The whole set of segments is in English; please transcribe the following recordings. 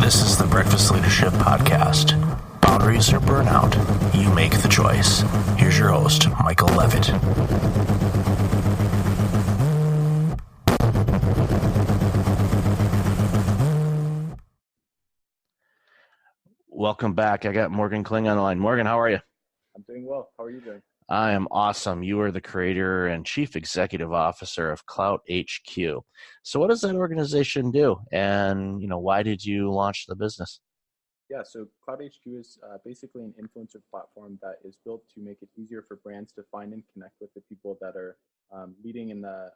This is the Breakfast Leadership Podcast. Boundaries or burnout, you make the choice. Here's your host, Michael Levitt. Welcome back. I got Morgan Kling on the line. Morgan, how are you? I'm doing well. How are you doing? I am awesome. You are the creator and chief executive officer of Clout HQ. So what does that organization do? And, why did you launch the business? Yeah, so Clout HQ is basically an influencer platform that is built to make it easier for brands to find and connect with the people that are leading in the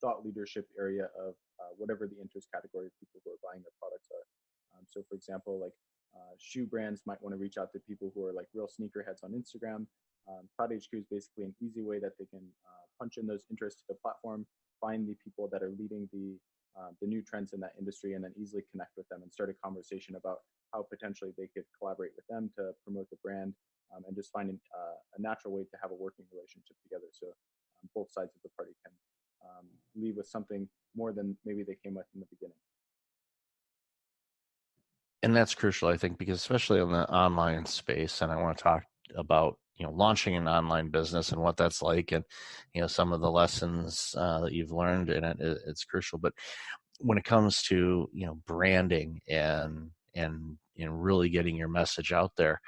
thought leadership area of whatever the interest category of people who are buying their products are. So for example, like shoe brands might want to reach out to people who are like real sneakerheads on Instagram. Cloud HQ is basically an easy way that they can punch in those interests to the platform, find the people that are leading the new trends in that industry, and then easily connect with them and start a conversation about how potentially they could collaborate with them to promote the brand, and just find a natural way to have a working relationship together. So both sides of the party can leave with something more than maybe they came with in the beginning. And that's crucial, I think, because especially in the online space, and I want to talk about launching an online business and what that's like, and some of the lessons that you've learned in it. It's crucial. But when it comes to branding and really getting your message out there,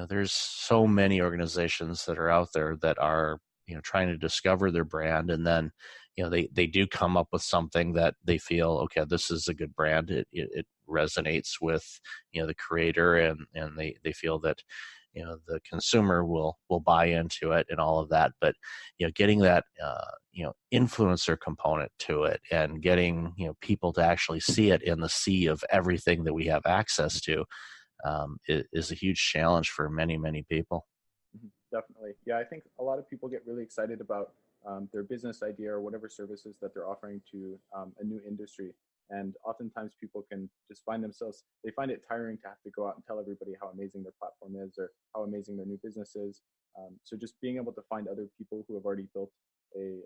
there's so many organizations that are out there that are trying to discover their brand, and then they do come up with something that they feel, okay, this is a good brand. It resonates with the creator, and they feel that the consumer will buy into it and all of that. But getting that influencer component to it, and getting people to actually see it in the sea of everything that we have access to, is a huge challenge for many people. Definitely. Yeah, I think a lot of people get really excited about their business idea or whatever services that they're offering to a new industry. And oftentimes people can just find it tiring to have to go out and tell everybody how amazing their platform is or how amazing their new business is. So just being able to find other people who have already built a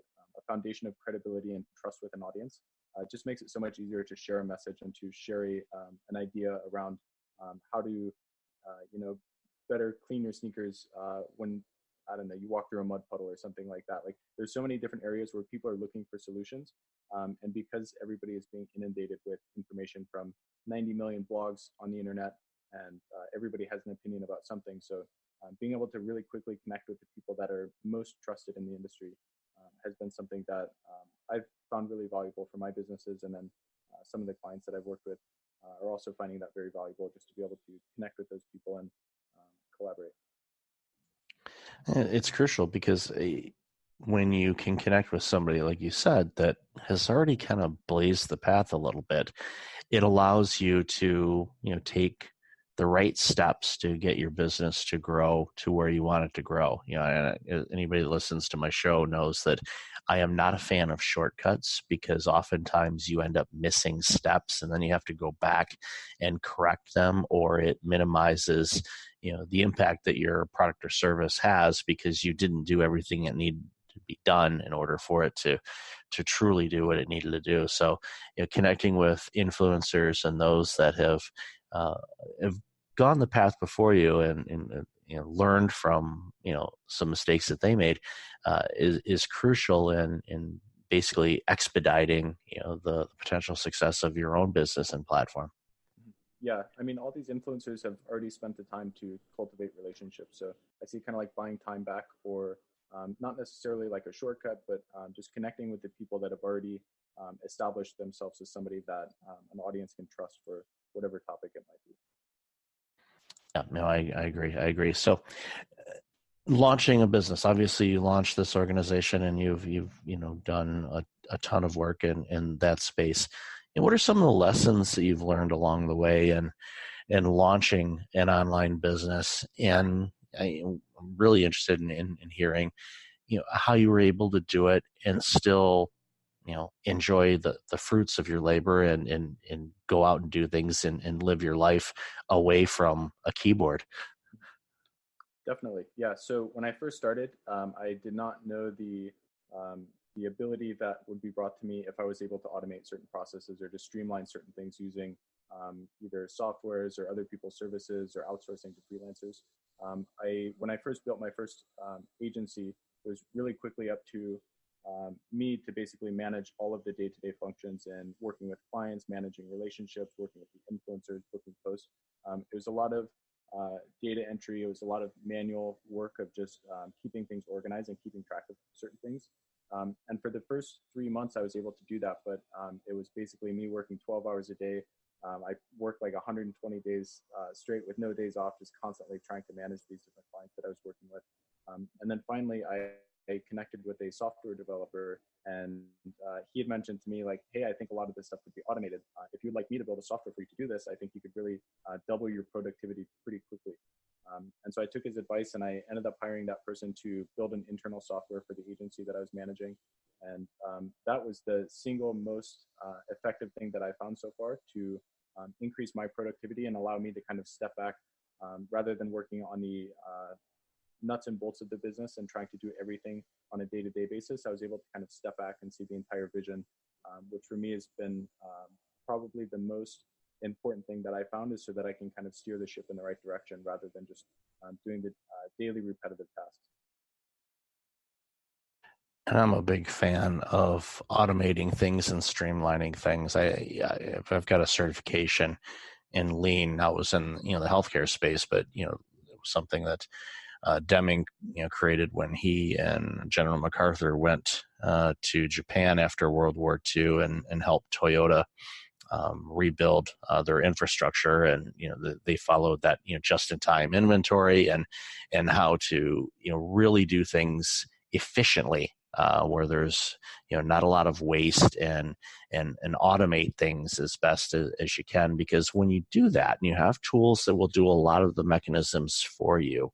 foundation of credibility and trust with an audience just makes it so much easier to share a message and to share an idea around how to, better clean your sneakers when, I don't know, you walk through a mud puddle or something like that. Like there's so many different areas where people are looking for solutions. And because everybody is being inundated with information from 90 million blogs on the internet, and everybody has an opinion about something. So being able to really quickly connect with the people that are most trusted in the industry has been something that I've found really valuable for my businesses. And then some of the clients that I've worked with are also finding that very valuable, just to be able to connect with those people and collaborate. It's crucial because when you can connect with somebody, like you said, that has already kind of blazed the path a little bit, it allows you to, take the right steps to get your business to grow to where you want it to grow. Anybody that listens to my show knows that I am not a fan of shortcuts, because oftentimes you end up missing steps and then you have to go back and correct them, or it minimizes the impact that your product or service has because you didn't do everything that needed to be done in order for it to truly do what it needed to do. So connecting with influencers and those that have gone the path before you and learned from some mistakes that they made is crucial in basically expediting the potential success of your own business and platform. Yeah, I mean, all these influencers have already spent the time to cultivate relationships. So I see kind of like buying time back for not necessarily like a shortcut, but just connecting with the people that have already established themselves as somebody that an audience can trust for whatever topic it might be. Yeah, no, I agree. So launching a business, obviously you launched this organization and you've done a ton of work in that space. And what are some of the lessons that you've learned along the way in launching an online business? And I'm really interested in hearing, how you were able to do it and still, enjoy the fruits of your labor and go out and do things and live your life away from a keyboard. Definitely. Yeah. So when I first started, I did not know the ability that would be brought to me if I was able to automate certain processes or to streamline certain things using either softwares or other people's services or outsourcing to freelancers. When I first built my first agency, it was really quickly up to me to basically manage all of the day-to-day functions and working with clients, managing relationships, working with the influencers, booking posts. It was a lot of data entry. It was a lot of manual work of just keeping things organized and keeping track of certain things. And for the first 3 months, I was able to do that, but it was basically me working 12 hours a day. I worked like 120 days straight with no days off, just constantly trying to manage these different clients that I was working with. And then finally, I connected with a software developer, and he had mentioned to me like, hey, I think a lot of this stuff could be automated. If you'd like me to build a software for you to do this, I think you could really double your productivity pretty quickly. And so I took his advice, and I ended up hiring that person to build an internal software for the agency that I was managing. And that was the single most effective thing that I found so far to increase my productivity and allow me to kind of step back rather than working on the nuts and bolts of the business and trying to do everything on a day-to-day basis. I was able to kind of step back and see the entire vision, which for me has been probably the most important thing that I found, is so that I can kind of steer the ship in the right direction rather than just doing the daily repetitive tasks. And I'm a big fan of automating things and streamlining things. I've got a certification in lean. Now it was in the healthcare space, but it was something that Deming created when he and General MacArthur went to Japan after World War II and helped Toyota rebuild their infrastructure, and they followed that just-in-time inventory and how to really do things efficiently, where there's not a lot of waste, and automate things as best as you can, because when you do that and you have tools that will do a lot of the mechanisms for you,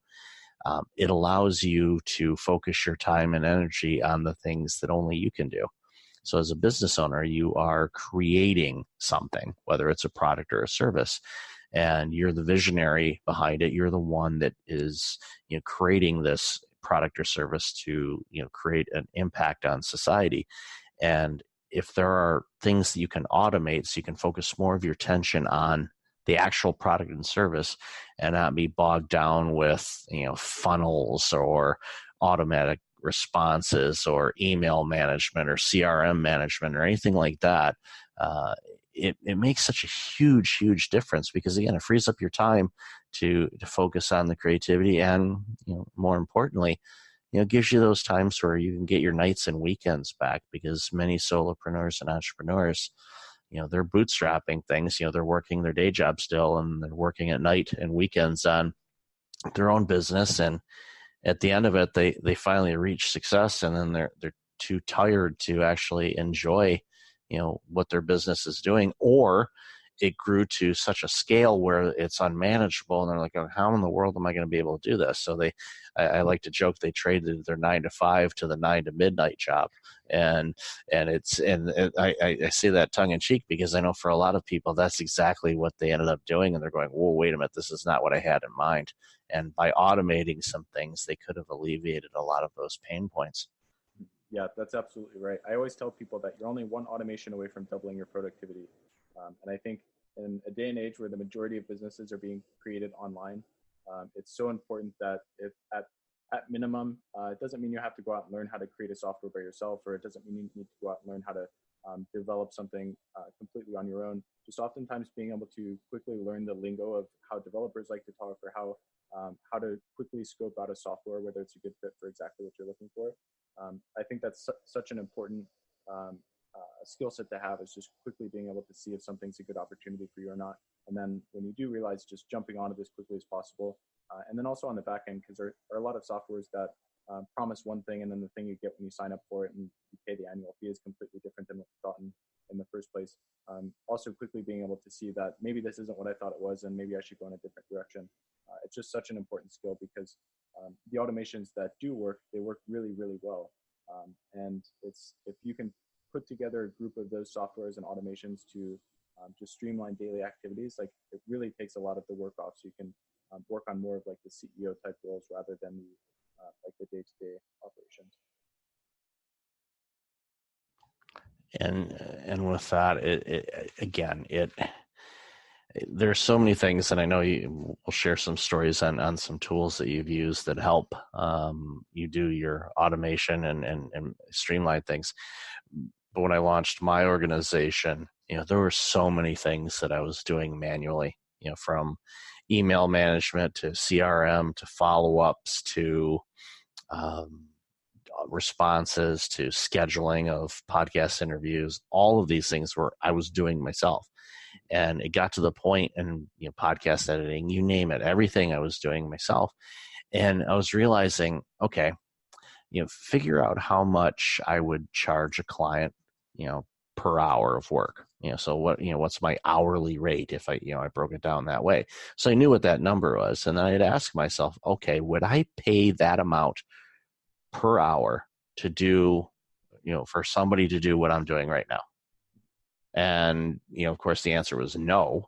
it allows you to focus your time and energy on the things that only you can do. So as a business owner, you are creating something, whether it's a product or a service, and you're the visionary behind it. You're the one that is creating this product or service to create an impact on society. And if there are things that you can automate, so you can focus more of your attention on the actual product and service and not be bogged down with funnels or automatic responses or email management or CRM management or anything like that, it makes such a huge difference, because again, it frees up your time to focus on the creativity, and more importantly, gives you those times where you can get your nights and weekends back, because many solopreneurs and entrepreneurs, they're bootstrapping things, they're working their day job still, and they're working at night and weekends on their own business. And at the end of it, they finally reach success, and then they're too tired to actually enjoy, what their business is doing, or it grew to such a scale where it's unmanageable, and they're like, oh, how in the world am I going to be able to do this? So I like to joke, they traded their 9 to 5 to the 9 to midnight job, and I say that tongue in cheek, because I know for a lot of people that's exactly what they ended up doing, and they're going, whoa, wait a minute, this is not what I had in mind. And by automating some things, they could have alleviated a lot of those pain points. Yeah, that's absolutely right. I always tell people that you're only one automation away from doubling your productivity. And I think in a day and age where the majority of businesses are being created online, it's so important that if at minimum, it doesn't mean you have to go out and learn how to create a software by yourself, or it doesn't mean you need to go out and learn how to develop something completely on your own. Just oftentimes being able to quickly learn the lingo of how developers like to talk, or how to quickly scope out a software, whether it's a good fit for exactly what you're looking for. I think that's such an important skill set to have, is just quickly being able to see if something's a good opportunity for you or not. And then when you do realize, just jumping onto this quickly as possible. And then also on the back end, because there are a lot of softwares that promise one thing, and then the thing you get when you sign up for it and you pay the annual fee is completely different than what you thought in the first place. Also quickly being able to see that maybe this isn't what I thought it was, and maybe I should go in a different direction. It's just such an important skill, because the automations that do work, they work really well. And if you can put together a group of those softwares and automations to just streamline daily activities, like it really takes a lot of the work off, so you can work on more of like the CEO type roles rather than the like the day-to-day operations. And with that, it again, there's so many things, and I know you will share some stories on some tools that you've used that help you do your automation and streamline things. But when I launched my organization, there were so many things that I was doing manually, from email management to CRM to follow-ups to um, responses to scheduling of podcast interviews. All of these things were I was doing myself. And it got to the point, and podcast editing, you name it, everything I was doing myself. And I was realizing, okay, figure out how much I would charge a client, per hour of work. So what's my hourly rate if I broke it down that way. So I knew what that number was. And then I'd ask myself, okay, would I pay that amount per hour to do, for somebody to do what I'm doing right now? And, of course, the answer was no.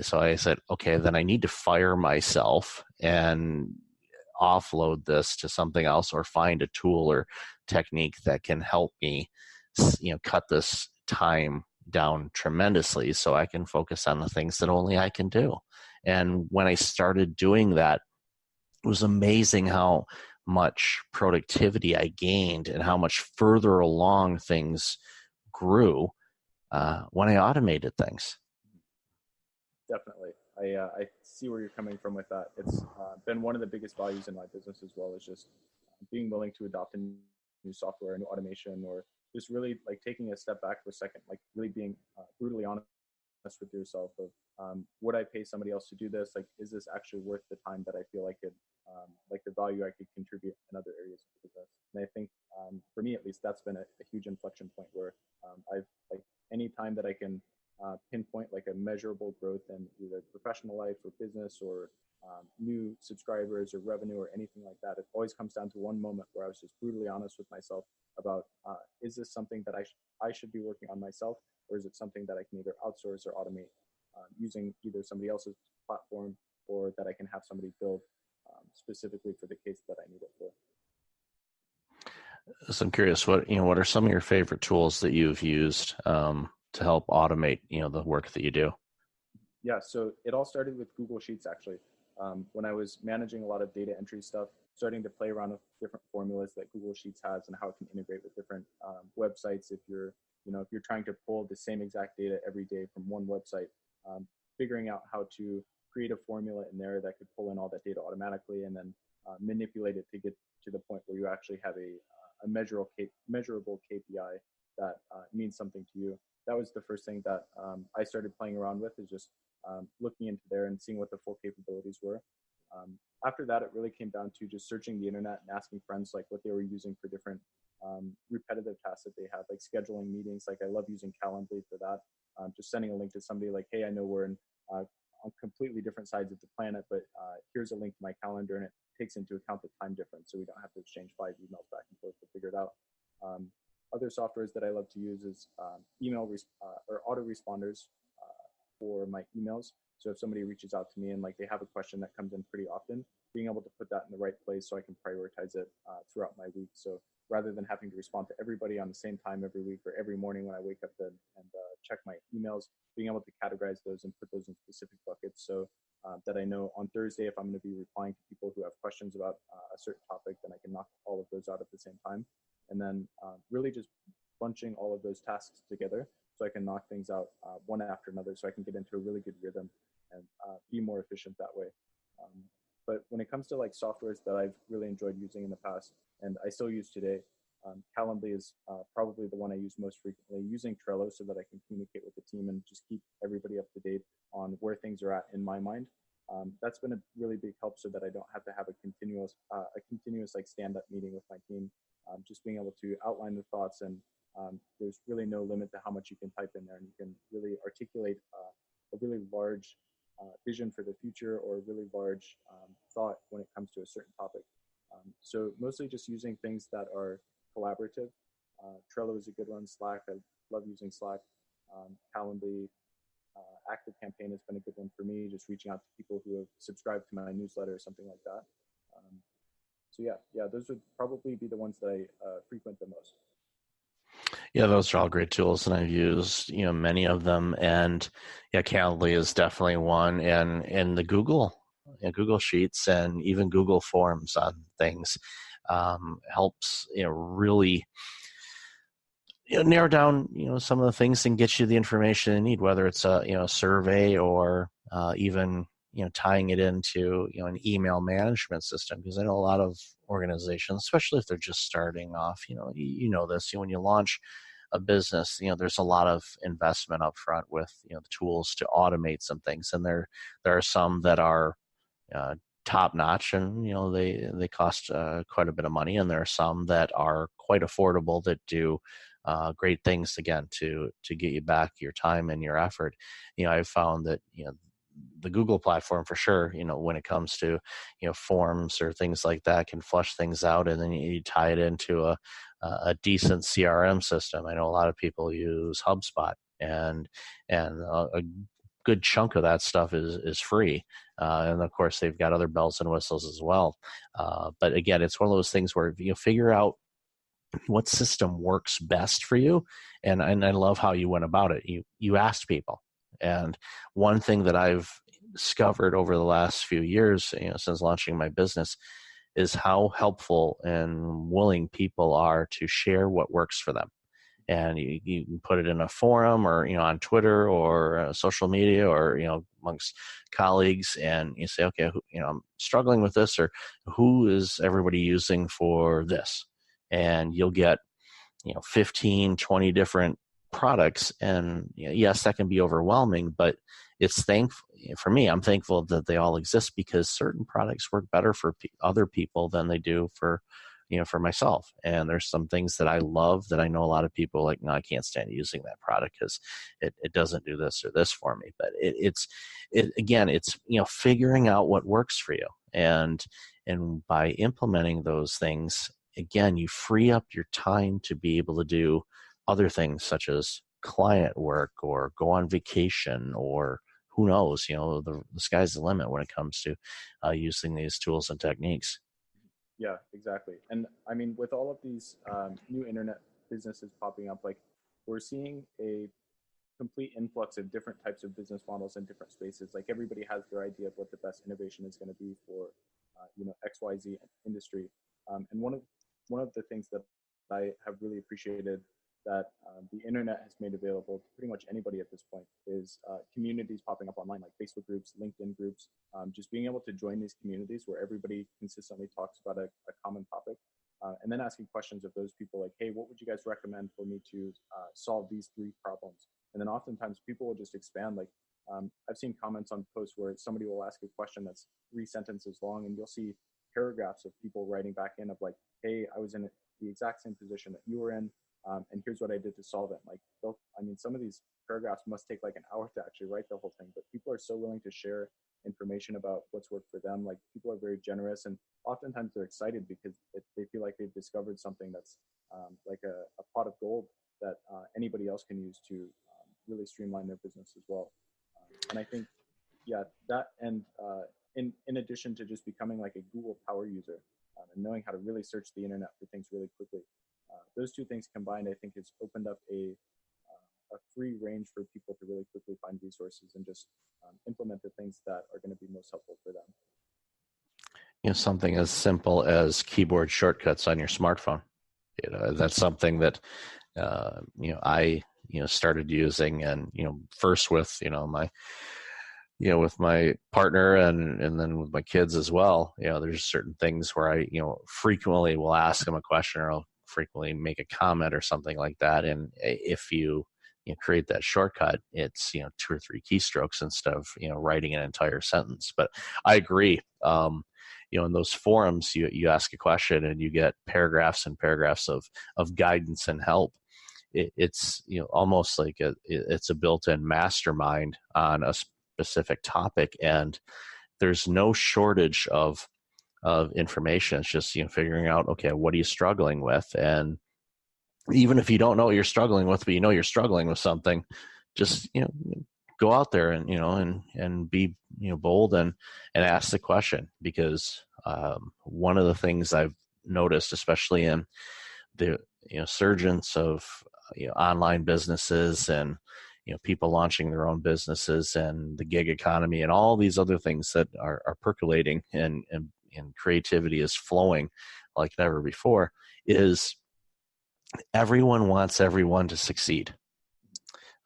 So I said, okay, then I need to fire myself and offload this to something else, or find a tool or technique that can help me, cut this time down tremendously so I can focus on the things that only I can do. And when I started doing that, it was amazing how much productivity I gained and how much further along things grew when I automated things. Definitely. I see where you're coming from with that. It's been one of the biggest values in my business as well, is just being willing to adopt a new software, a new automation, or just really like taking a step back for a second, like really being brutally honest with yourself of would I pay somebody else to do this? Like, is this actually worth the time that I feel like it, like the value I could contribute in other areas of the business? And I think for me, at least, that's been a huge inflection point where I've like any time that I can pinpoint like a measurable growth in either professional life or business or new subscribers or revenue or anything like that. It always comes down to one moment where I was just brutally honest with myself about is this something that I should be working on myself, or is it something that I can either outsource or automate using either somebody else's platform, or that I can have somebody build specifically for the case that I need it for. So I'm curious, what are some of your favorite tools that you've used to help automate, the work that you do? Yeah, so it all started with Google Sheets actually. When I was managing a lot of data entry stuff, starting to play around with different formulas that Google Sheets has and how it can integrate with different websites. If you're trying to pull the same exact data every day from one website, figuring out how to create a formula in there that could pull in all that data automatically and then manipulate it to get to the point where you actually have a measurable KPI that means something to you. That was the first thing that I started playing around with, is just looking into there and seeing what the full capabilities were. After that, it really came down to just searching the internet and asking friends like what they were using for different repetitive tasks that they had, like scheduling meetings. Like I love using Calendly for that. Just sending a link to somebody like, hey, I know we're on completely different sides of the planet, but here's a link to my calendar, and it takes into account the time difference, so we don't have to exchange 5 emails back and forth to figure it out. Other softwares that I love to use is or autoresponders for my emails. So if somebody reaches out to me and like they have a question that comes in pretty often, being able to put that in the right place so I can prioritize it throughout my week. So rather than having to respond to everybody on the same time every week or every morning when I wake up and check my emails, being able to categorize those and put those in specific buckets so that I know on Thursday if I'm going to be replying to people who have questions about a certain topic, then I can knock all of those out at the same time. And then really just bunching all of those tasks together so I can knock things out one after another, so I can get into a really good rhythm and be more efficient that way. But when it comes to like softwares that I've really enjoyed using in the past and I still use today, Calendly is probably the one I use most frequently, using Trello so that I can communicate with the team and just keep everybody up to date on where things are at in my mind. That's been a really big help so that I don't have to have a continuous like stand-up meeting with my team. Just being able to outline the thoughts, and there's really no limit to how much you can type in there, and you can really articulate a really large vision for the future, or a really large thought when it comes to a certain topic. So mostly just using things that are collaborative. Trello is a good one. Slack, I love using Slack. Calendly, Active Campaign has been a good one for me, just reaching out to people who have subscribed to my newsletter or something like that. So yeah, those would probably be the ones that I frequent the most. Yeah, those are all great tools, and I've used many of them. And yeah, Calendly is definitely one, and the Google Sheets and even Google Forms on things helps really narrow down some of the things and get you the information you need, whether it's a survey or even tying it into an email management system. Because I know a lot of organizations, especially if they're just starting off, this, when you launch a business, there's a lot of investment up front with the tools to automate some things, and there are some that are uh, top notch, and they cost quite a bit of money, and there are some that are quite affordable that do great things, again, to get you back your time and your effort. I've found that the Google platform, for sure, when it comes to forms or things like that, can flush things out, and then you tie it into a decent CRM system. I know a lot of people use HubSpot, and a good chunk of that stuff is free. And of course, they've got other bells and whistles as well. But again, it's one of those things where you figure out what system works best for you. And I love how you went about it. You asked people. And one thing that I've discovered over the last few years, since launching my business, is how helpful and willing people are to share what works for them. And you can put it in a forum, or on Twitter, or social media, or amongst colleagues, and you say, okay, I'm struggling with this, or who is everybody using for this? And you'll get 15, 20 different products. And yes, that can be overwhelming, but it's thankful for me. I'm thankful that they all exist, because certain products work better for other people than they do for for myself. And there's some things that I love that I know a lot of people like, no, I can't stand using that product because it doesn't do this or this for me. But it's again, it's figuring out what works for you, and by implementing those things, again, you free up your time to be able to do other things, such as client work, or go on vacation, or who knows, the sky's the limit when it comes to using these tools and techniques. Yeah, exactly. And I mean, with all of these new internet businesses popping up, like we're seeing a complete influx of different types of business models in different spaces. Like everybody has their idea of what the best innovation is going to be for, XYZ industry. And one of the things that I have really appreciated that the internet has made available to pretty much anybody at this point is communities popping up online, like Facebook groups, LinkedIn groups. Just being able to join these communities where everybody consistently talks about a common topic, and then asking questions of those people, like, hey, what would you guys recommend for me to solve these three problems? And then oftentimes people will just expand. Like I've seen comments on posts where somebody will ask a question that's 3 sentences long, and you'll see paragraphs of people writing back in of like, hey, I was in the exact same position that you were in, and here's what I did to solve it. Like, I mean, some of these paragraphs must take like an hour to actually write the whole thing, but people are so willing to share information about what's worked for them. Like, people are very generous, and oftentimes they're excited because they feel like they've discovered something that's like a pot of gold that anybody else can use to really streamline their business as well. And I think, yeah, that, and in addition to just becoming like a Google power user, and knowing how to really search the internet for things really quickly, those two things combined, I think, has opened up a free range for people to really quickly find resources and just implement the things that are going to be most helpful for them. Something as simple as keyboard shortcuts on your smartphone. That's something that I started using, and first with my with my partner, and then with my kids as well. There's certain things where I frequently will ask them a question, or I'll frequently make a comment or something like that. And if you create that shortcut, it's 2 or 3 keystrokes instead of writing an entire sentence. But I agree. In those forums, you ask a question and you get paragraphs and paragraphs of guidance and help. It's almost like it's a built-in mastermind on a specific topic, and there's no shortage of information. It's just figuring out, okay, what are you struggling with? And even if you don't know what you're struggling with, but you're struggling with something, just go out there and and be bold and ask the question. Because one of the things I've noticed, especially in the surgence of online businesses and people launching their own businesses and the gig economy and all these other things that are percolating and creativity is flowing like never before, is everyone wants everyone to succeed.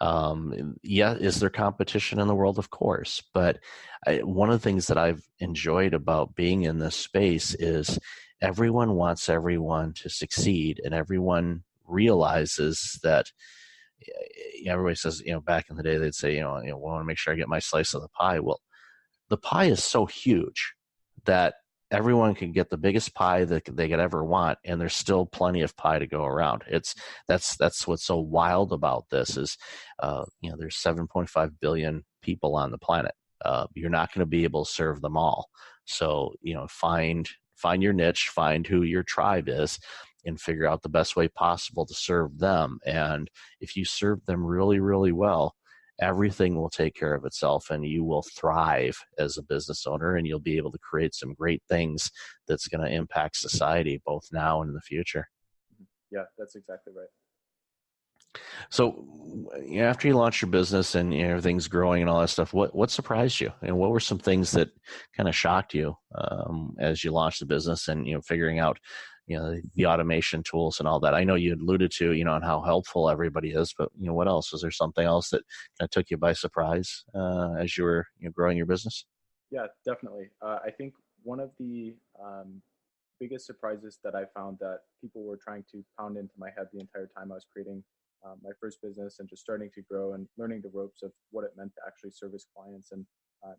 Yeah, is there competition in the world? Of course. But one of the things that I've enjoyed about being in this space is everyone wants everyone to succeed, and everyone realizes that everybody says, back in the day, they'd say, I want to make sure I get my slice of the pie. Well, the pie is so huge that everyone can get the biggest pie that they could ever want, and there's still plenty of pie to go around. That's what's so wild about this is, there's 7.5 billion people on the planet. You're not going to be able to serve them all. So, find your niche, find who your tribe is, and figure out the best way possible to serve them. And if you serve them really, really well, everything will take care of itself, and you will thrive as a business owner, and you'll be able to create some great things that's going to impact society both now and in the future. Yeah, that's exactly right. So after you launched your business and everything's growing and all that stuff, what surprised you, and what were some things that kind of shocked you as you launched the business and figuring out the automation tools and all that? I know you alluded to on how helpful everybody is, but what else? Was there something else that kind of took you by surprise as you were growing your business? Yeah, definitely. I think one of the biggest surprises that I found that people were trying to pound into my head the entire time I was creating my first business and just starting to grow and learning the ropes of what it meant to actually service clients and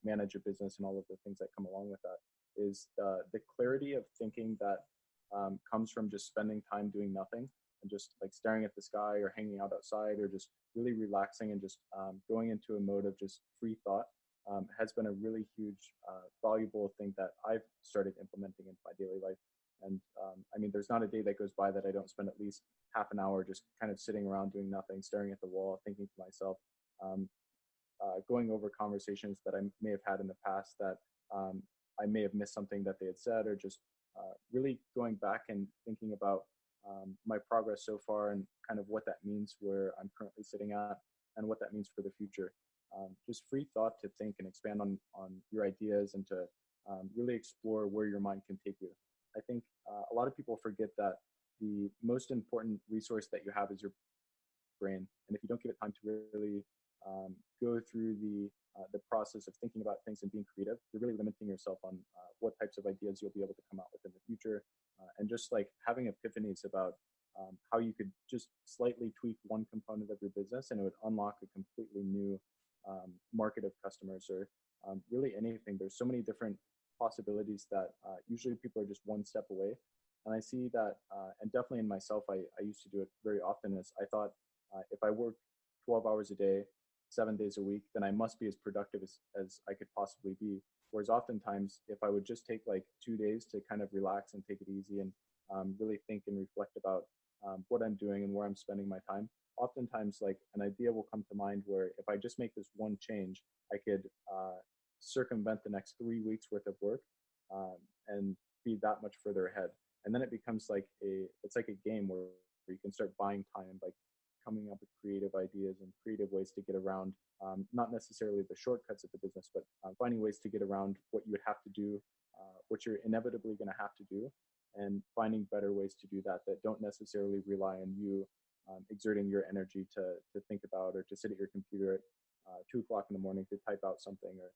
manage a business and all of the things that come along with that is the clarity of thinking that comes from just spending time doing nothing and just like staring at the sky or hanging out outside or just really relaxing and just going into a mode of just free thought has been a really huge, valuable thing that I've started implementing into my daily life. And I mean, there's not a day that goes by that I don't spend at least half an hour just kind of sitting around doing nothing, staring at the wall, thinking to myself, um, going over conversations that I may have had in the past that I may have missed something that they had said, or just really going back and thinking about my progress so far and kind of what that means where I'm currently sitting at and what that means for the future. Just free thought to think and expand on your ideas and to really explore where your mind can take you. I think a lot of people forget that the most important resource that you have is your brain. And if you don't give it time to really go through the process of thinking about things and being creative, you're really limiting yourself on what types of ideas you'll be able to come out with in the future. And just like having epiphanies about how you could just slightly tweak one component of your business and it would unlock a completely new market of customers or really anything. There's so many different possibilities that usually people are just one step away. And I see that, and definitely in myself, I used to do it very often as I thought if I work 12 hours a day, 7 days a week, then I must be as productive as I could possibly be. Whereas oftentimes, if I would just take like 2 days to kind of relax and take it easy and really think and reflect about what I'm doing and where I'm spending my time, oftentimes like an idea will come to mind where if I just make this one change, I could circumvent the next 3 weeks worth of work and be that much further ahead. And then it becomes like it's like a game where you can start buying time by coming up with creative ideas and creative ways to get around, not necessarily the shortcuts of the business, but finding ways to get around what you would have to do, what you're inevitably going to have to do, and finding better ways to do that that don't necessarily rely on you exerting your energy to think about or to sit at your computer at 2 o'clock in the morning to type out something or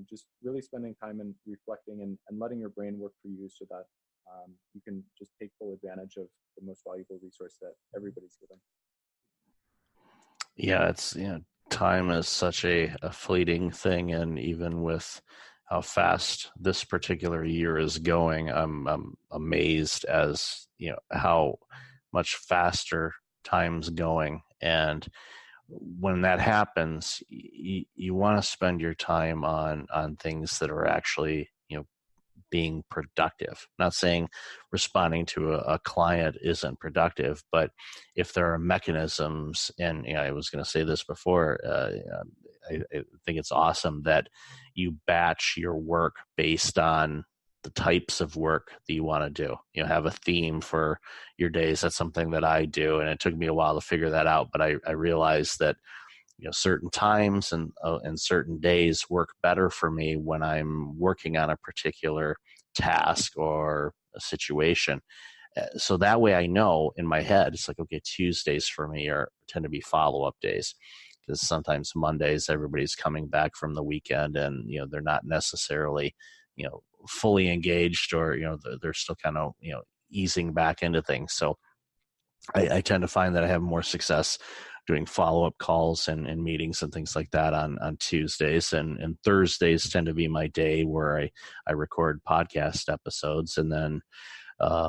just really spending time and reflecting and letting your brain work for you so that you can just take full advantage of the most valuable resource that everybody's given. Yeah, it's time is such a fleeting thing, and even with how fast this particular year is going, I'm amazed as how much faster time's going. And when that happens, you want to spend your time on things that are actually being productive. I'm not saying responding to a client isn't productive, but if there are mechanisms, and I was going to say this before, I think it's awesome that you batch your work based on the types of work that you want to do. Have a theme for your days. That's something that I do, and it took me a while to figure that out. But I realized that certain times and certain days work better for me when I'm working on a particular task or a situation. So that way I know in my head, it's like, okay, Tuesdays for me tend to be follow-up days, because sometimes Mondays everybody's coming back from the weekend and they're not necessarily fully engaged, or they're still kind of easing back into things. So I tend to find that I have more success doing follow-up calls and meetings and things like that on Tuesdays, and Thursdays tend to be my day where I record podcast episodes. And then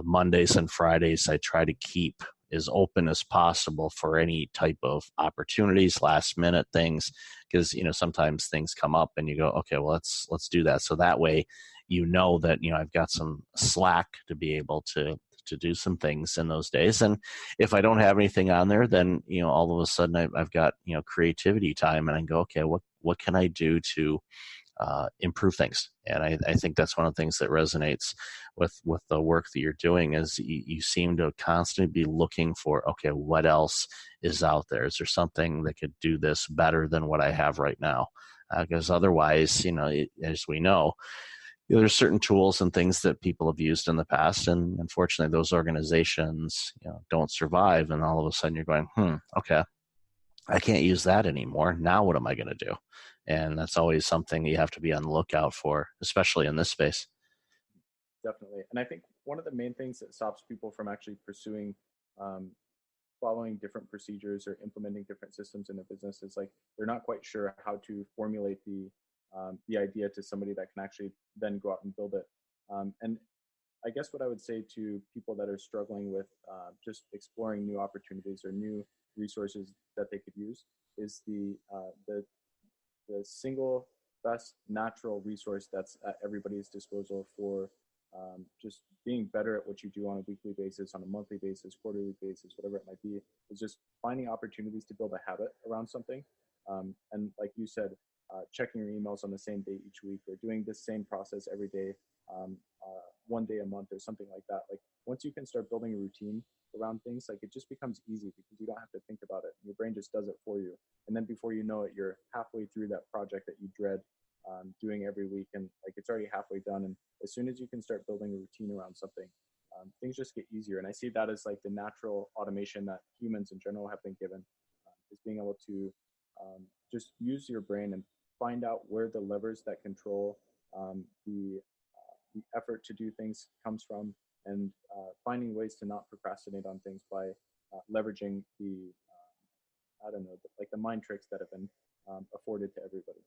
Mondays and Fridays, I try to keep as open as possible for any type of opportunities, last minute things, because sometimes things come up and you go, okay, well let's do that. So that way, that I've got some slack to be able to do some things in those days. And if I don't have anything on there, then all of a sudden I've got creativity time, and I go, okay, what can I do to improve things? And I think that's one of the things that resonates with the work that you're doing, is you seem to constantly be looking for, okay, what else is out there? Is there something that could do this better than what I have right now? Because otherwise, as we know, there's certain tools and things that people have used in the past, and unfortunately those organizations don't survive, and all of a sudden you're going, okay, I can't use that anymore. Now what am I going to do? And that's always something you have to be on the lookout for, especially in this space. Definitely. And I think one of the main things that stops people from actually pursuing um, following different procedures or implementing different systems in their business is like they're not quite sure how to formulate the idea to somebody that can actually then go out and build it. And I guess what I would say to people that are struggling with just exploring new opportunities or new resources that they could use is the single best natural resource that's at everybody's disposal for just being better at what you do on a weekly basis, on a monthly basis, quarterly basis, whatever it might be, is just finding opportunities to build a habit around something. And like you said, checking your emails on the same day each week, or doing this same process every day, one day a month or something like that. Like once you can start building a routine around things, like it just becomes easy because you don't have to think about it. Your brain just does it for you. And then before you know it, you're halfway through that project that you dread doing every week, and like it's already halfway done. And as soon as you can start building a routine around something, things just get easier. And I see that as like the natural automation that humans in general have been given, is being able to just use your brain and find out where the levers that control the effort to do things comes from, and finding ways to not procrastinate on things by leveraging the I don't know, like the mind tricks that have been afforded to everybody.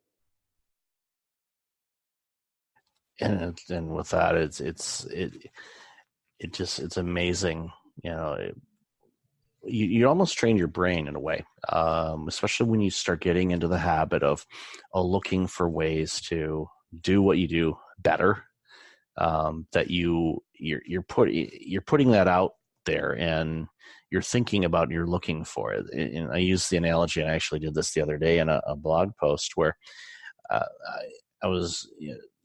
And with that, it's amazing. You almost train your brain in a way, especially when you start getting into the habit of looking for ways to do what you do better. That you're putting that out there, and you're thinking about, and you're looking for it. And I use the analogy, and I actually did this the other day in a blog post where I was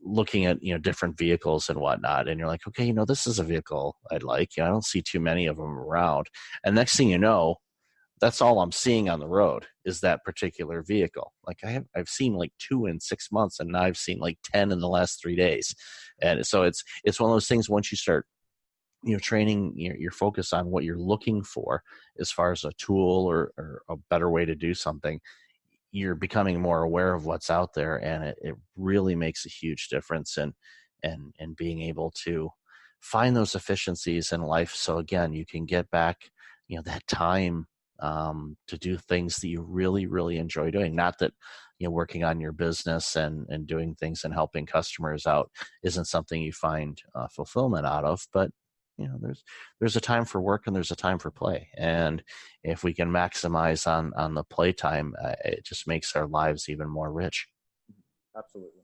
looking at different vehicles and whatnot, and you're like, okay, this is a vehicle I'd like. I don't see too many of them around, and next thing you know, that's all I'm seeing on the road is that particular vehicle. Like I've seen like 2 in 6 months, and now I've seen like 10 in the last 3 days. And so it's one of those things, once you start, training your focus on what you're looking for as far as a tool or a better way to do something, you're becoming more aware of what's out there, and it really makes a huge difference in being able to find those efficiencies in life. So again, you can get back, that time to do things that you really, really enjoy doing. Not that, working on your business and doing things and helping customers out isn't something you find fulfillment out of, but there's a time for work and there's a time for play. And if we can maximize on the playtime, it just makes our lives even more rich. Absolutely.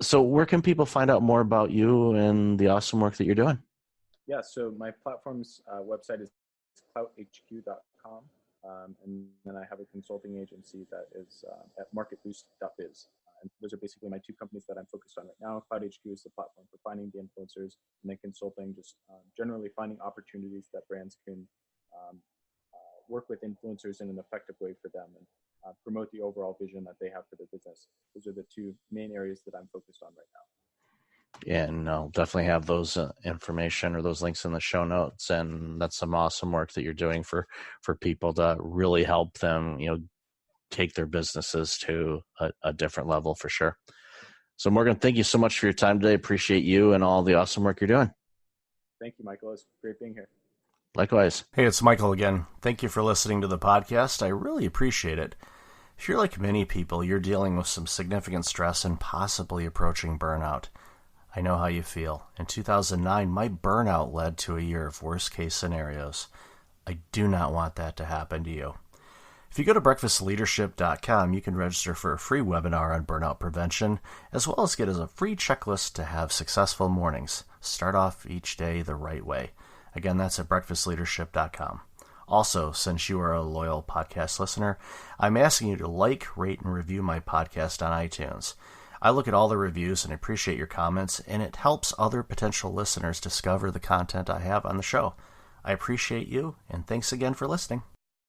So where can people find out more about you and the awesome work that you're doing? Yeah, so my platform's website is clouthq.com. And then I have a consulting agency that is at marketboost.biz. And those are basically my two companies that I'm focused on right now. Cloud HQ is the platform for finding the influencers, and then consulting, just generally finding opportunities that brands can work with influencers in an effective way for them and promote the overall vision that they have for their business. Those are the two main areas that I'm focused on right now. And I'll definitely have those information or those links in the show notes. And that's some awesome work that you're doing for people to really help them, take their businesses to a different level for sure. So Morgan, thank you so much for your time today. Appreciate you and all the awesome work you're doing. Thank you, Michael. It's great being here. Likewise. Hey, it's Michael again. Thank you for listening to the podcast. I really appreciate it. If you're like many people, you're dealing with some significant stress and possibly approaching burnout. I know how you feel. In 2009, my burnout led to a year of worst-case scenarios. I do not want that to happen to you. If you go to breakfastleadership.com, you can register for a free webinar on burnout prevention, as well as get a free checklist to have successful mornings. Start off each day the right way. Again, that's at breakfastleadership.com. Also, since you are a loyal podcast listener, I'm asking you to like, rate, and review my podcast on iTunes. I look at all the reviews and appreciate your comments, and it helps other potential listeners discover the content I have on the show. I appreciate you, and thanks again for listening.